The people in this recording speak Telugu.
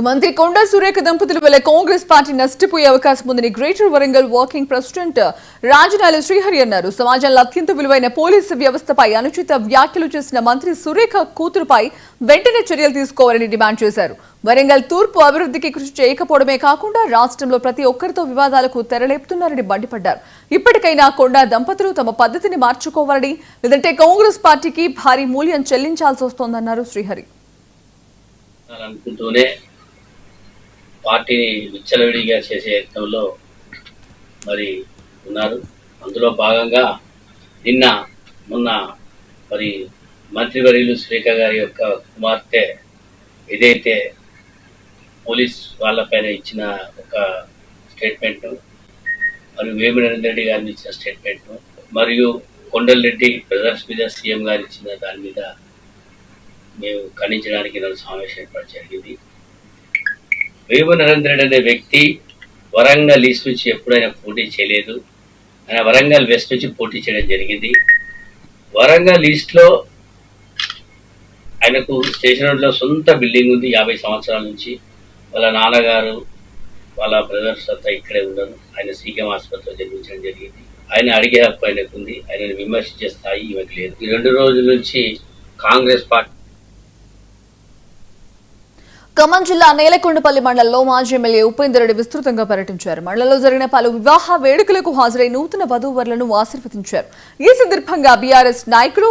మంత్రి కొండా సురేఖ దంపతుల వల్ల కాంగ్రెస్ పార్టీ నష్టపోయే అవకాశం ఉందని greater Warangal working president Rajanala Srihari అన్నారు. సమాజంలో అత్యంత విలువైన పోలీసు వ్యవస్థపై అనుచిత వ్యాఖ్యలు చేసిన మంత్రి సురేఖ కూతురుపై వెంటనే చర్యలు తీసుకోవాలని డిమాండ్ చేశారు. వరంగల్ తూర్పు అభివృద్ధికి కృషి చేయకపోవడమే కాకుండా రాష్ట్రంలో ప్రతి ఒక్కరితో వివాదాలకు తెరలేపుతున్నారని మండిపడ్డారు. ఇప్పటికైనా కొండా దంపతులు తమ పద్ధతిని మార్చుకోవాలని, లేదంటే కాంగ్రెస్ పార్టీకి భారీ మూల్యం చెల్లించాల్సి వస్తోందన్నారు శ్రీహరి. పార్టీని విచ్చలవిడిగా చేసే యత్నంలో మరి ఉన్నారు. అందులో భాగంగా మొన్న మరి మంత్రివర్యులు శ్రీఖ గారి యొక్క కుమార్తె ఏదైతే పోలీస్ వాళ్ళపైన ఇచ్చిన ఒక స్టేట్మెంట్, మరియు వేమిరెడ్డి రెడ్డి గారిని ఇచ్చిన స్టేట్మెంట్, మరియు కొండలరెడ్డి బ్రదర్స్ మీద సీఎం గారు ఇచ్చిన దాని మీద మేము ఖండించడానికి ఈరోజు సమావేశం ఏర్పాటు జరిగింది. వేమిరెడ్డి రెడ్డి అనే వ్యక్తి వరంగల్ ఈస్ట్ నుంచి ఎప్పుడైనా పోటీ చేయలేదు. ఆయన వరంగల్ వెస్ట్ నుంచి పోటీ చేయడం జరిగింది. వరంగల్ ఈస్ట్లో ఆయనకు స్టేషన్ రోడ్లో సొంత బిల్డింగ్ ఉంది. 50 సంవత్సరాల నుంచి వాళ్ళ నాన్నగారు వాళ్ళ బ్రదర్స్ అంతా ఇక్కడే ఉన్నారు. ఆయన సీఎం ఆసుపత్రిలో జన్మించడం జరిగింది. ఆయన అడిగే హక్కు ఆయనకు ఉంది. ఆయనను విమర్శించే స్థాయి ఈమెకు లేదు. ఈ 2 రోజుల నుంచి కాంగ్రెస్ పార్టీ ఖమ్మం జిల్లా నేలకొండపల్లి మండలంలో మాజీ ఎమ్మెల్యే ఉపేందర్ రెడ్డి విస్తృతంగా పర్యటించారు. మండలంలో జరిగిన పలు వివాహ వేడుకలకు హాజరై నూతన వధూవరులను ఆశీర్వదించారు. ఈ సందర్భంగా బీఆర్ఎస్ నాయకులు